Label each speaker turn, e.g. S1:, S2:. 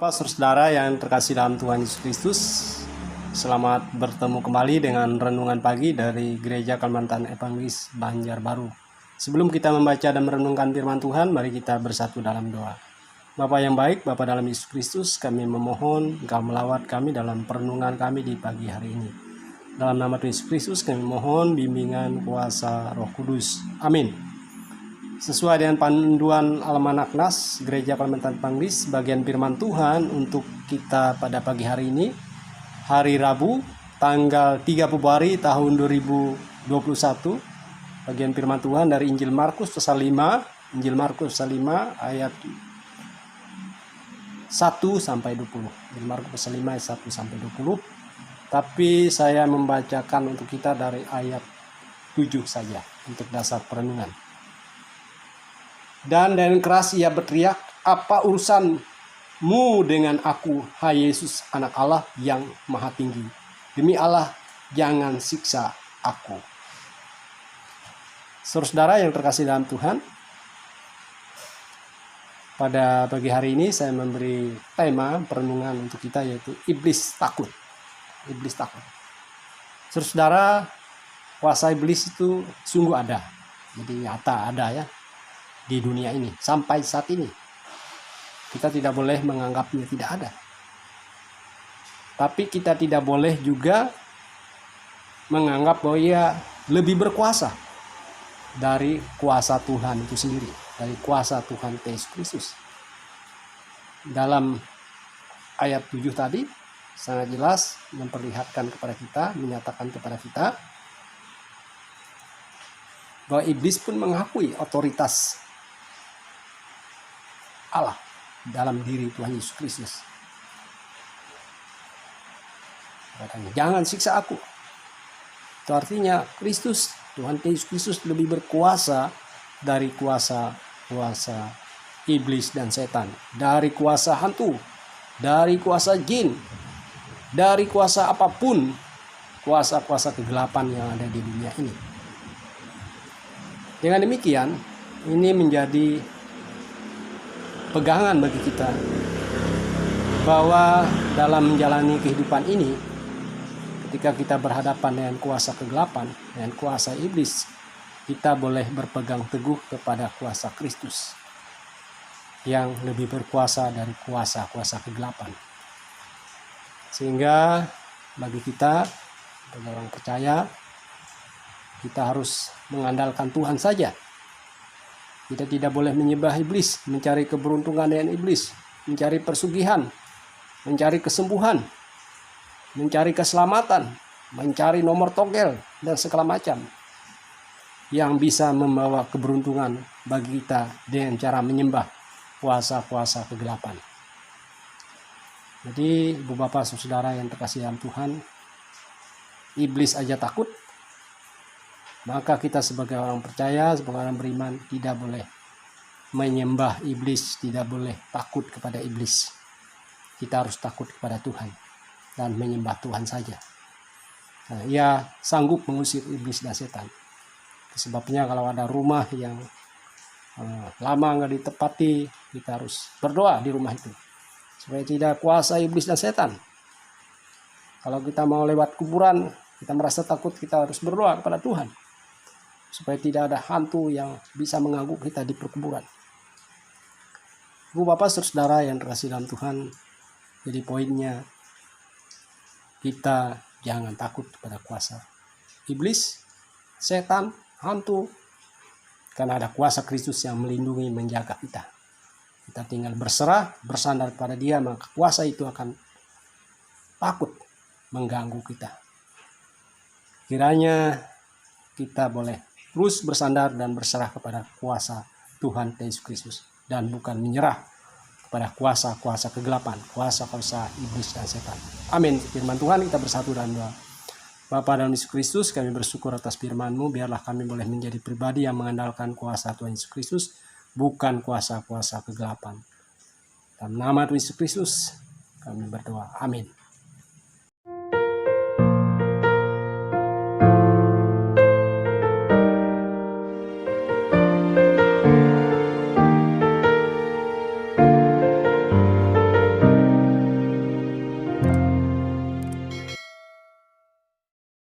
S1: Bapak, saudara yang terkasih dalam Tuhan Yesus Kristus, selamat bertemu kembali dengan renungan pagi dari Gereja Kalimantan Evangelis Banjarbaru. Sebelum kita membaca dan merenungkan firman Tuhan, mari kita bersatu dalam doa. Bapa yang baik, Bapa dalam Yesus Kristus, kami memohon Engkau melawat kami dalam perenungan kami di pagi hari ini. Dalam nama Tuhan Yesus Kristus, kami mohon bimbingan kuasa Roh Kudus. Amin. Sesuai dengan panduan Almanak Nas Gereja Kalimantan Evangelis, bagian firman Tuhan untuk kita pada pagi hari ini, hari Rabu, tanggal 3 Februari tahun 2021. Bagian firman Tuhan dari Injil Markus pasal 5, Injil Markus pasal 5 ayat 1 sampai 20. Injil Markus pasal 5 ayat 1 sampai 20. Tapi saya membacakan untuk kita dari ayat 7 saja untuk dasar perenungan. Dan dengan keras ia berteriak, "Apa urusanmu dengan aku, hai Yesus, anak Allah yang maha tinggi? Demi Allah, jangan siksa aku." Saudara yang terkasih dalam Tuhan, pada pagi hari ini saya memberi tema perenungan untuk kita, yaitu iblis takut. Iblis takut. Saudara, kuasa iblis itu sungguh ada. Jadi nyata ada ya. Di dunia ini sampai saat ini kita tidak boleh menganggapnya tidak ada, tapi kita tidak boleh juga menganggap bahwa ia lebih berkuasa dari kuasa Tuhan itu sendiri, dari kuasa Tuhan Yesus Kristus. Dalam ayat 7 tadi sangat jelas memperlihatkan kepada kita, menyatakan kepada kita bahwa iblis pun mengakui otoritas Allah dalam diri Tuhan Yesus Kristus. Katanya, jangan siksa aku. Itu artinya Kristus, Tuhan Yesus Kristus lebih berkuasa dari kuasa iblis dan setan, dari kuasa hantu, dari kuasa jin, dari kuasa apapun, kuasa-kuasa kegelapan yang ada di dunia ini. Dengan demikian, ini menjadi pegangan bagi kita bahwa dalam menjalani kehidupan ini, ketika kita berhadapan dengan kuasa kegelapan, dengan kuasa iblis, kita boleh berpegang teguh kepada kuasa Kristus yang lebih berkuasa dari kuasa-kuasa kegelapan. Sehingga bagi kita, sebagai orang percaya, kita harus mengandalkan Tuhan saja. Kita tidak boleh menyembah iblis, mencari keberuntungan dengan iblis, mencari persugihan, mencari kesembuhan, mencari keselamatan, mencari nomor togel, dan segala macam yang bisa membawa keberuntungan bagi kita dengan cara menyembah kuasa-kuasa kegelapan. Jadi, Ibu Bapak Saudara yang terkasih dalam Tuhan, iblis aja takut. Maka kita sebagai orang percaya, sebagai orang beriman, tidak boleh menyembah iblis, tidak boleh takut kepada iblis. Kita harus takut kepada Tuhan dan menyembah Tuhan saja. Nah, ia sanggup mengusir iblis dan setan. Sebabnya kalau ada rumah yang lama nggak ditepati, kita harus berdoa di rumah itu supaya tidak kuasa iblis dan setan. Kalau kita mau lewat kuburan, kita merasa takut, kita harus berdoa kepada Tuhan supaya tidak ada hantu yang bisa mengganggu kita di perkuburan. Ibu Bapak Saudara yang terkasih dalam Tuhan, jadi poinnya kita jangan takut pada kuasa iblis, setan, hantu, karena ada kuasa Kristus yang melindungi, menjaga kita. Kita tinggal berserah, bersandar pada Dia, maka kuasa itu akan takut mengganggu kita. Kiranya kita boleh terus bersandar dan berserah kepada kuasa Tuhan Yesus Kristus dan bukan menyerah kepada kuasa-kuasa kegelapan, kuasa-kuasa iblis dan setan. Amin. Firman Tuhan, kita bersatu dalam doa. Bapa dalam Yesus Kristus, kami bersyukur atas firman-Mu. Biarlah kami boleh menjadi pribadi yang mengandalkan kuasa Tuhan Yesus Kristus, bukan kuasa-kuasa kegelapan. Dalam nama Tuhan Yesus Kristus, kami berdoa. Amin.